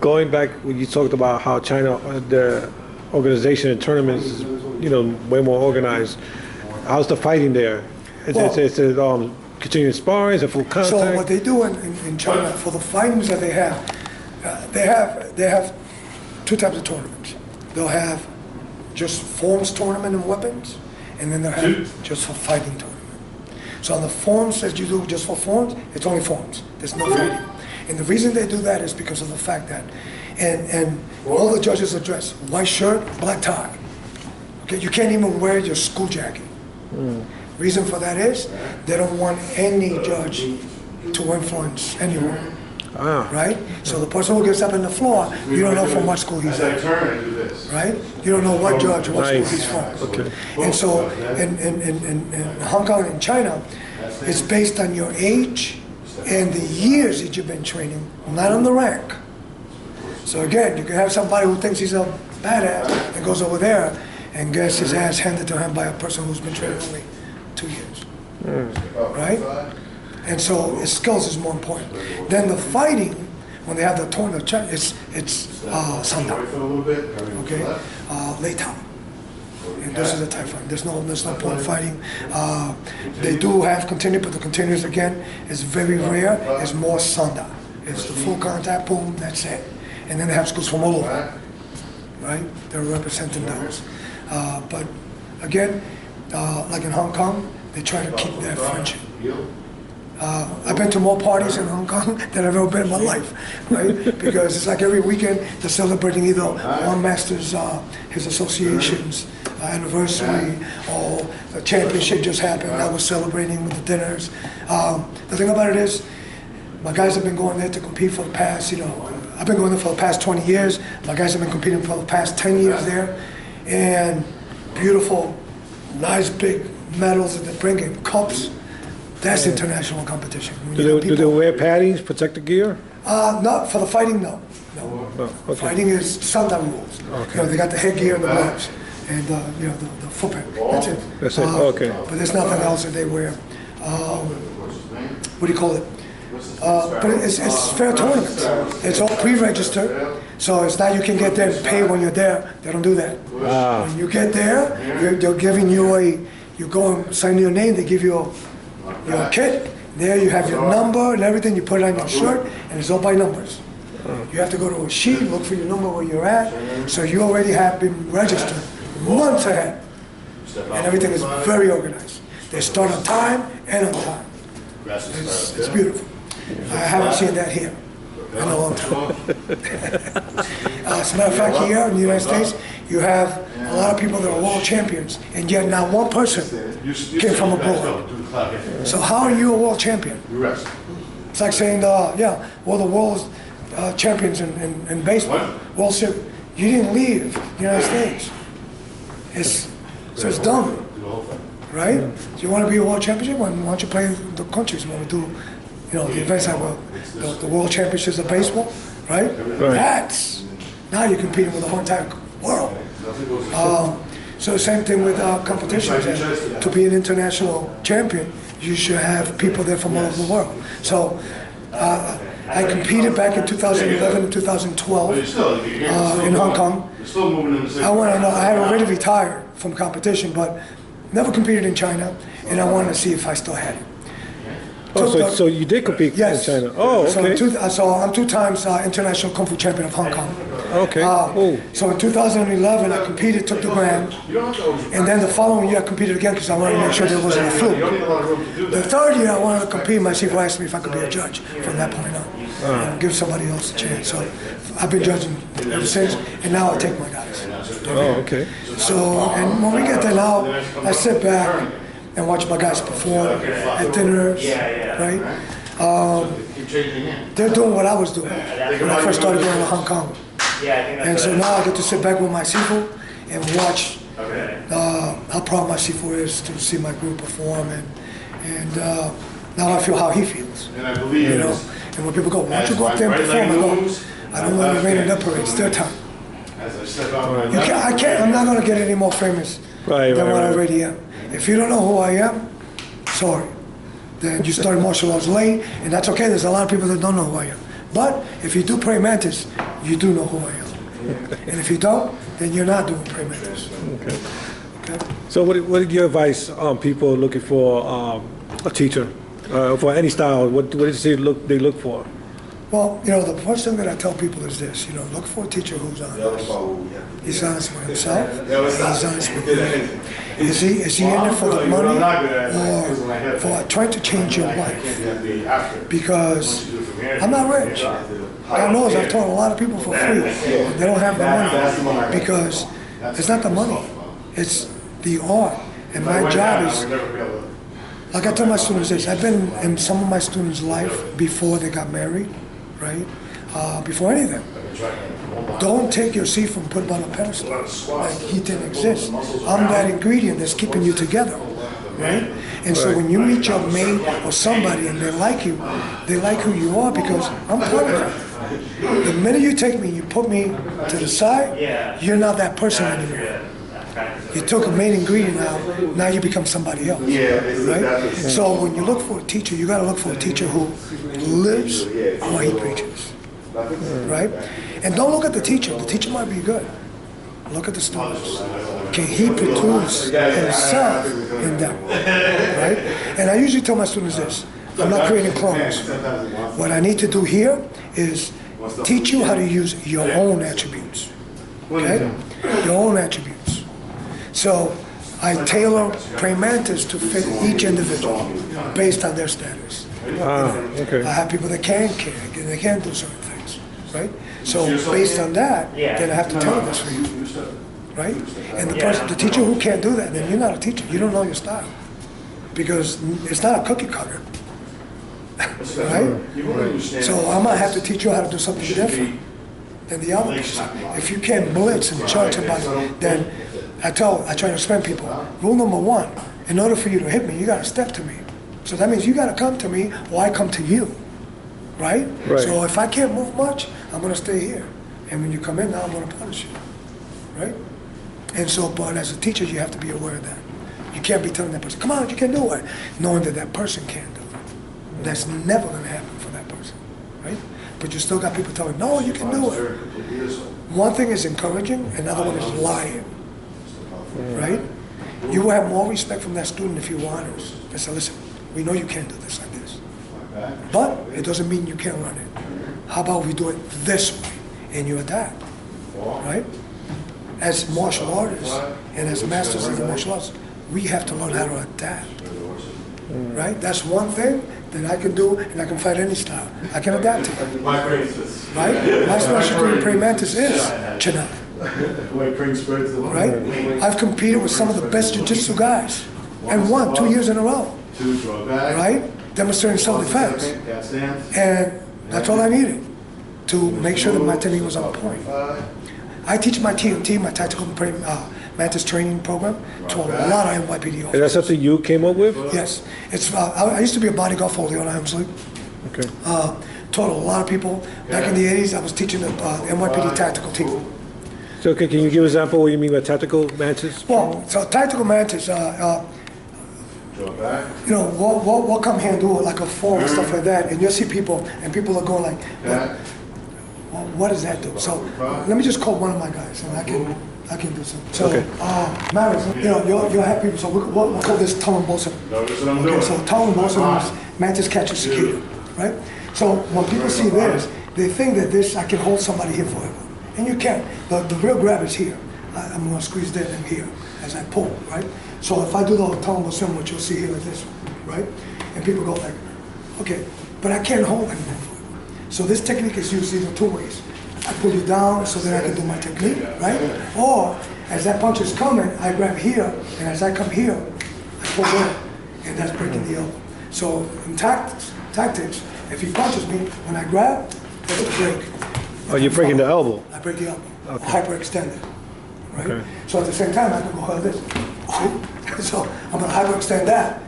Going back when you talked about how China, the organization and tournaments is, way more organized. How's the fighting there? Is it continuing sparring? Is it full contact? So what they do in China for the fightings that they have two types of tournaments. They'll have just forms tournament and weapons, and then they'll have just for fighting tournament. So on the forms that you do just for forms, it's only forms. There's no fighting. And the reason they do that is because of the fact that, and all the judges are dressed white shirt, black tie. Okay, you can't even wear your school jacket. Reason for that is they don't want any judge to influence anyone. Right? So the person who gets up on the floor, you don't know from what school he's at. Right? You don't know what judge, what school he's from. Okay. And so in Hong Kong and China, it's based on your age and the years that you've been training, not on the rank. So again, you can have somebody who thinks he's a badass and goes over there and gets his ass handed to him by a person who's been training only 2 years. Right? And so his skills is more important. Then the fighting, when they have the tournament, it's sundown. Okay? Late time. And this is the type fight. There's no point fighting. They do have continuous, but the continuous again is very rare. It's more sundown. It's the full contact, boom, that's it. And then they have schools from all over. Right? They're representing those. But again, like in Hong Kong, they try to keep that friendship. I've been to more parties in Hong Kong than I've ever been in my life, right? Because it's like every weekend they're celebrating either one master's, his association's anniversary, or the championship just happened. I was celebrating with the dinners. The thing about it is, my guys have been going there to compete for the past, I've been going there for the past 20 years. My guys have been competing for the past 10 years there. And beautiful, nice big medals that they bring in, cups. That's international competition. Do they wear paddings, protective gear? Not for the fighting, no. Oh, okay. Fighting is sundown rules. Okay. They got the headgear and the gloves, and the foot pad. That's it. That's it. Okay. But there's nothing else that they wear. What do you call it? But it's fair tournaments. It's all pre-registered, so it's not you can get there and pay when you're there. They don't do that. When you get there, they're giving you you go and sign your name. They give you your kit. There you have your number and everything. You put it on your shirt, and it's all by numbers. You have to go to a sheet, look for your number where you're at, so you already have been registered months ahead. And everything is very organized. They start on time and on time. It's beautiful. I haven't seen that here in a long time. As a matter of fact, here in the United States, you have a lot of people that are world champions, and yet not one person came from abroad. So how are you a world champion? It's like saying, we're the world champions in baseball. World Series. You didn't leave the United States. So it's dumb, right? Do you want to be a world championship? Why don't you play the countries? You want to do, the events like the world championships of baseball, right? That's now you're competing with the whole entire world. So the same thing with competitions. To be an international champion, you should have people there from all over the world. So I competed back in 2011 and 2012 in Hong Kong. I had already retired from competition, but never competed in China, and I wanted to see if I still had it. So you did compete in China? Oh, okay. So I'm 2 times international Kung Fu champion of Hong Kong. Okay. So in 2011, I competed, took the grand, and then the following year I competed again because I wanted to make sure there wasn't a fluke. The third year I wanted to compete, my Sifu asked me if I could be a judge from that point on. Give somebody else a chance. So I've been judging ever since, and now I take my guys. Oh, okay. So, and when we get there now, I sit back and watch my guys perform at dinners, right? They're doing what I was doing when I first started going to Hong Kong. And so now I get to sit back with my Sifu and watch how proud my Sifu is to see my group perform, and now I feel how he feels, And when people go, why don't you go up there and perform? I go, I don't want to rain in their parade. It's their time. I'm not going to get any more famous than what I already am. If you don't know who I am, sorry. Then you started martial arts late, and that's okay. There's a lot of people that don't know who I am. But if you do pray mantis, you do know who I am. And if you don't, then you're not doing pre-mentors. Okay. Okay? So what is your advice on people looking for a teacher for any style? What do you say they look for? Well, the first thing that I tell people is this, look for a teacher who's honest. He's honest with himself, he's honest with you. Is he in it for the money or for trying to change your life? Because I'm not rich. God knows I've taught a lot of people for free. They don't have the money because it's not the money, it's the art. And my job is, like I tell my students this, I've been in some of my students' life before they got married, right? Before anything. Don't take your Sifu and put him on a pedestal like he didn't exist. I'm that ingredient that's keeping you together, right? And so when you meet your mate or somebody and they like who you are because I'm part of them. The minute you take me and you put me to the side, you're not that person anymore. You took a main ingredient out, now you become somebody else, right? So when you look for a teacher, you got to look for a teacher who lives what he preaches, right? And don't look at the teacher. The teacher might be good. Look at the students. Can he produce himself in them, right? And I usually tell my students this. I'm not creating clones. What I need to do here is teach you how to use your own attributes, okay? Your own attributes. So I tailor pre-mentors to fit each individual based on their status. Okay. I have people that they can do certain things, right? So based on that, then I have to tailor this for you, right? And the teacher who can't do that, then you're not a teacher. You don't know your style because it's not a cookie cutter, right? So I might have to teach you how to do something different than the others. If you can't blitz and charge somebody, then I try to explain people. Rule number one: in order for you to hit me, you got to step to me. So that means you got to come to me, or I come to you, right? So if I can't move much, I'm going to stay here. And when you come in, now I'm going to punish you, right? And so, but as a teacher, you have to be aware of that. You can't be telling that person, come on, you can do it, knowing that that person can't do it. That's never going to happen for that person, right? But you still got people telling, no, you can do it. One thing is encouraging, another one is lying, right? You will have more respect from that student if you're honest. They say, listen, we know you can't do this like this, but it doesn't mean you can't run it. How about we do it this way, and you adapt, right? As martial artists and as masters of the martial arts, we have to learn how to adapt, right? That's one thing that I can do, and I can fight any style. I can adapt to it, right? My specialty in pre-mantis is chin-up, right? I've competed with some of the best jiu-jitsu guys and won 2 years in a row, right? Demonstrating self-defense, and that's all I needed to make sure that my technique was on point. I teach my TMT, my Tactical Mantis Training Program, to a lot of NYPD officers. Is that something you came up with? Yes. It's. I used to be a bodyguard for Leon Hemsley. Okay. Taught a lot of people. Back in the 80s, I was teaching the NYPD tactical team. So can you give an example of what you mean by tactical mantis? Well, so tactical mantis, we'll come here and do it like a form and stuff like that, and you'll see people, and people are going like, what does that do? So let me just call one of my guys, and I can do something. So, Maris, you'll have people. So we'll call this Tone Bosun. Okay, so Tone Bosun is mantis catcher cicada, right? So when people see this, they think that I can hold somebody here forever, and you can't. The real grab is here. I'm going to squeeze that in here as I pull, right? So if I do the Tone Bosun, which you'll see here like this, right? And people go like, okay, but I can't hold anything forever. So this technique is used either two ways. I pull you down so that I can do my technique, right? Or as that punch is coming, I grab here, and as I come here, I pull there, and that's breaking the elbow. So in tactics, if he punches me, when I grab, that's the break. Oh, you're breaking the elbow? I break the elbow. Okay. Hyperextend it, right? Okay. So at the same time, I can go like this. See? So I'm going to hyperextend that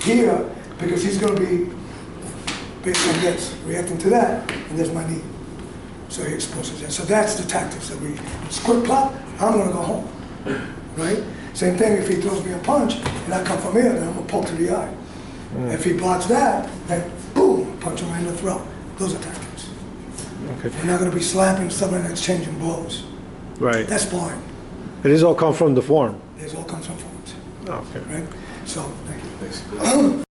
here because he's going to be based on this, reacting to that, and there's my knee. So he exposes that. So that's the tactics that we quick plop, I'm going to go home, right? Same thing if he throws me a punch and I come from here, then I'm going to poke to the eye. If he blocks that, then boom, punch him right in the throat. Those are tactics. Okay. We're not going to be slapping someone and exchanging blows. Right. That's sparring. It is all come from the form. This all comes from forms, Okay. right? So, thank you.